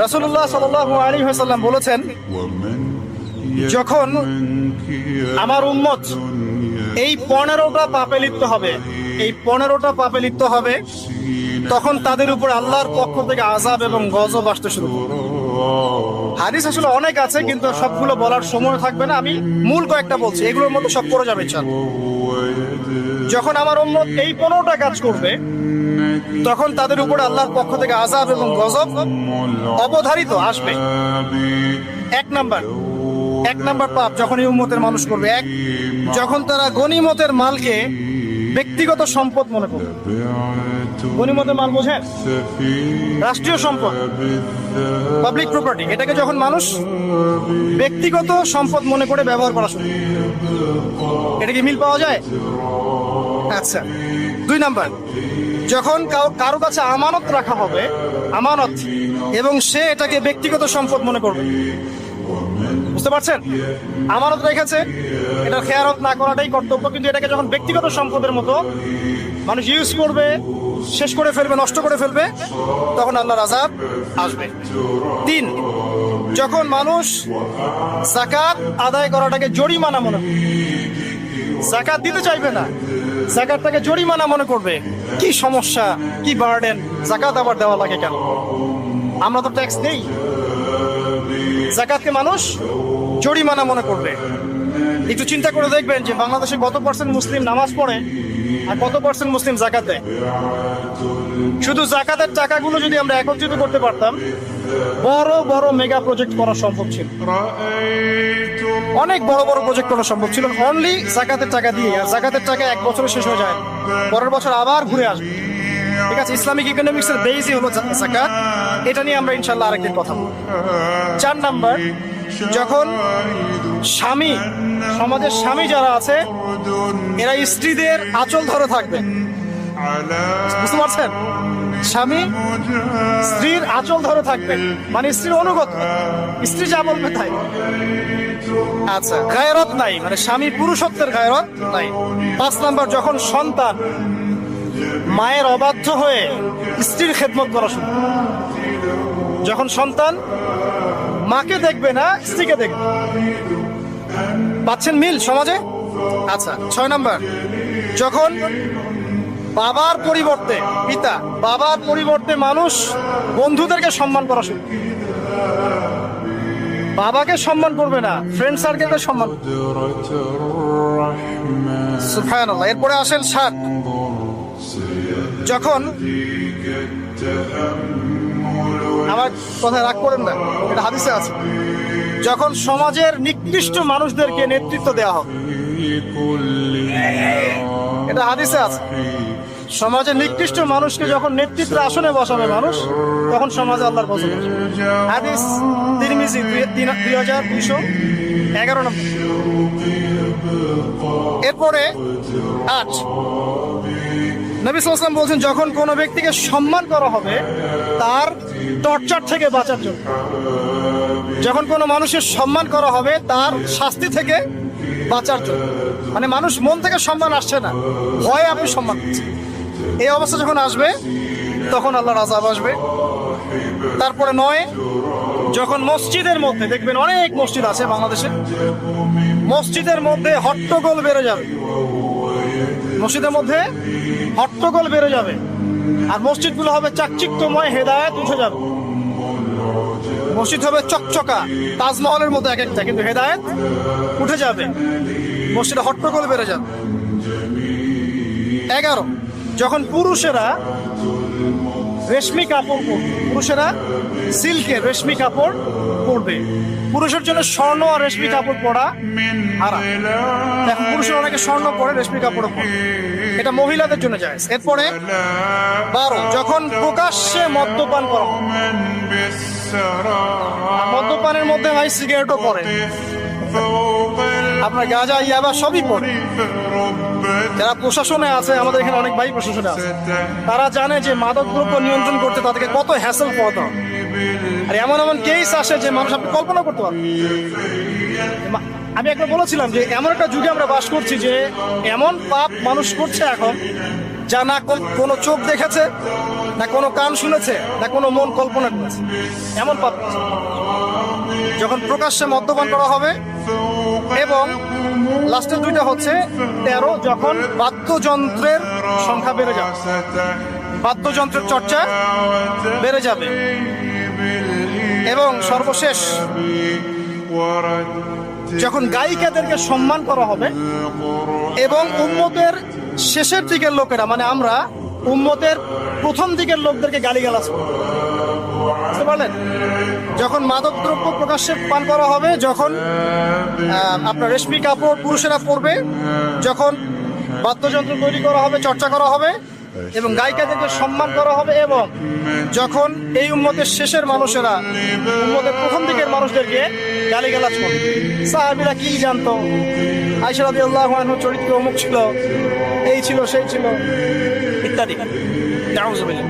রাসূলুল্লাহ সাল্লাল্লাহু আলাইহি ওয়াসাল্লাম বলেছেন, যখন আমার উম্মত এই 15টা পাপে লিপ্ত হবে, এই 15টা পাপে লিপ্ত হবে, তখন তাদের উপর আল্লাহর পক্ষ থেকে আযাব এবং গজব আসতে শুরু করবে। হাদিস আসলে অনেক আছে, কিন্তু সবগুলো বলার সময় থাকবে না। আমি মূল কয়েকটা বলছি, এগুলোর মধ্যে সব পড়ে যাবে ইনশাআল্লাহ। যখন আমার উম্মত এই 15টা কাজ করবে, তখন তাদের উপরে আল্লাহর পক্ষ থেকে আযাব এবং গজব অবধারিত আসবে। এক নাম্বার পাপ যখন এই উম্মতের মানুষ করবে, যখন তারা গনিমতের মালকে ব্যক্তিগত সম্পদ মনে করবে। গনিমতের মাল বোঝেন? রাষ্ট্রীয় সম্পদ, পাবলিক প্রপার্টি। এটাকে যখন মানুষ ব্যক্তিগত সম্পদ মনে করে ব্যবহার করা শুরু, এটা কি মিল পাওয়া যায়? আচ্ছা। 2 নাম্বার, যখন কারো কাছে আমানত রাখা হবে, আমানত, এবং সে এটাকে ব্যক্তিগত সম্পদ মনে করবে। বুঝতে পারছেন? আমানত রেখেছে, এটা খেয়ানত না করাটাই কর্তব্য, কিন্তু এটাকে যখন ব্যক্তিগত সম্পদের মতো মানুষ ইউজ করবে, শেষ করে ফেলবে, নষ্ট করে ফেলবে, তখন আল্লাহর আযাব আসবে। 3, যখন মানুষ যাকাত আদায় করাটাকে জরিমানা মনে করবে, যাকাত দিতে চাইবে না, যাকাতটাকে জরিমানা মনে করবে। কি সমস্যা, কি বার্ডেন, যাকাত আবার দেওয়া লাগে কেন? আমরা তো ট্যাক্স দেই। যাকাতকে মানুষ জরিমানা মনে করবে। একটু চিন্তা করে দেখবেন যে বাংলাদেশে কত % মুসলিম নামাজ পড়ে আর কত % মুসলিম যাকাত দেয়। শুধু যাকাতের টাকাগুলো যদি আমরা একত্রিত করতে পারতাম, বড় বড় মেগা প্রজেক্ট করা সম্ভব ছিল। অনেক বড় বড় প্রজেক্ট করা সম্ভব ছিল অনলি যাকাতের টাকা দিয়ে। আর যাকাতের টাকা 1 বছরে শেষ হয়ে যায়, পরের বছর আবার ঘুরে আসবে। ঠিক আছে, ইসলামিক ইকোনমিক্সের বেসই হলো যাকাত। এটা নিয়ে আমরা ইনশাআল্লাহ আরেকদিন কথা বলবো। 4 নাম্বার, যখন স্বামী, সমাজের স্বামী যারা আছে, এরা স্ত্রীদের আঁচল ধরে থাকবে। বুঝতে পারছেন? স্বামী স্ত্রীর আঁচল ধরে থাকবে, মানে স্ত্রীর অনুগত, স্ত্রী যা বলবে তাই। আচ্ছা, গায়রত নাই, মানে স্বামী পুরুষত্বের গায়রত নাই। 5 নাম্বার, যখন সন্তান মায়ের অবাধ্য হয়ে স্ত্রীর খেদমত করা শুরু, যখন সন্তান মাকে দেখবে না, স্ত্রীকে দেখবে। পাচ্ছেন মিল সমাজে? আচ্ছা। 6 নাম্বার, যখন বাবার পরিবর্তে, পিতা বাবার পরিবর্তে মানুষ বন্ধুদেরকে সম্মান করা শুরু, বাবাকে সম্মান করবে না, ফ্রেন্ড সার্কেলকে সম্মান। সুবহানাল্লাহ। এরপরে আসেন 7, যখন, আমার কথা রাগ করেন না, এটা হাদিসে আছে, যখন সমাজের নিকৃষ্ট মানুষদেরকে নেতৃত্ব দেওয়া হবে। এটা হাদিসে আছে, সমাজের নিকৃষ্ট মানুষকে যখন নেতৃত্বের আসনে বসাবে মানুষ, তখন সমাজে আল্লাহর গজব আসবে। হাদিস তিরমিজি 2211 নম্বর। এরপরে 8, নবী সাল্লাল্লাহু আলাইহি ওয়াসাল্লাম বলছেন, যখন কোনো ব্যক্তিকে সম্মান করা হবে তার টর্চার থেকে বাঁচার জন্য। যখন কোনো মানুষের সম্মান করা হবে তার শাস্তি থেকে বাঁচার জন্য, মানে মানুষ মন থেকে সম্মান আসছে না, ভয়ে আপনি সম্মান করছেন। এই অবস্থা যখন আসবে, তখন আল্লাহর আযাব আসবে। তারপরে 9, যখন মসজিদের মধ্যে, দেখবেন অনেক মসজিদ আছে বাংলাদেশে, মসজিদের মধ্যে হট্টগোল বেড়ে যাবে, মসজিদের মধ্যে হট্টগোল বেড়ে যাবে, আর মসজিদগুলো হবে চাকচিক্যময়, হেদায়েত উঠে যাবে। মসজিদ হবে চকচকা, তাজমহলের মতো এক একটা, কিন্তু হেদায়েত উঠে যাবে, মসজিদে হট্টগোল বেড়ে যাবে। 11, যখন পুরুষেরা রেশমি কাপড় পরবে, পুরুষেরা সিল্কের রেশমি কাপড় পরবে। পুরুষের জন্য স্বর্ণ আর রেশমি কাপড় পরা হারাম। এখন পুরুষের অনেকে স্বর্ণ পরে, রেশমি কাপড় পরে, এটা মহিলাদের জন্য জায়েজ। এরপরে 12, যখন প্রকাশ্যে মদ্যপান করা, মদ্যপানের মধ্যে ভাই সিগারেটও পড়ে, আপনার গাঁজা, ইয়াবা সবই পড়ে। যারা প্রশাসনে আছে, আমাদের এখানে অনেক ভাই প্রশাসনে আছে, তারা জানে যে মাদকদ্রব্য নিয়ন্ত্রণ করতে তাদেরকে কত হ্যাসেল করতে হবে। আর এমন এমন কেস আসে যে মানুষ আপনি কল্পনা করতে পারবেন। আমি একবার বলেছিলাম যে এমন একটা যুগে আমরা বাস করছি যে এমন পাপ মানুষ করছে এখন, যা না কোনো চোখ দেখেছে, না কোনো কান শুনেছে, না কোনো মন কল্পনা করেছে, এমন পাপ। যখন প্রকাশ্যে মদ্যপান করা হবে, এবং লাস্টের দুইটা হচ্ছে 13, যখন বাদ্যযন্ত্রের সংখ্যা বেড়ে যাবে, বাদ্যযন্ত্রের চর্চা বেড়ে যাবে, এবং সর্বশেষ যখন গায়িকাদেরকে সম্মান করা হবে, এবং উম্মতের শেষের দিকের লোকেরা, মানে আমরা উম্মতের প্রথম দিকের লোকদেরকে গালিগালাজ করব। বুঝতে পারলেন? যখন মাদকদ্রব্য প্রকাশ্যে পান করা হবে, যখন আপনার রেশমি কাপড় পুরুষেরা পরবে, যখন বাদ্যযন্ত্র তৈরি করা হবে, চর্চা করা হবে, এবং গায়িকাদেরকে সম্মান করা হবে, এবং যখন এই উম্মতের শেষের মানুষেরা উম্মতের প্রথম দিকের মানুষদেরকে গালিগালাজ করবে। সাহাবীরা কি জানতো? আয়েশা রাদিয়াল্লাহু আনহা চরিত্র অমুক ছিল, এই ছিল, সেই ছিল, ইত্যাদি। নাউযুবিল্লাহ।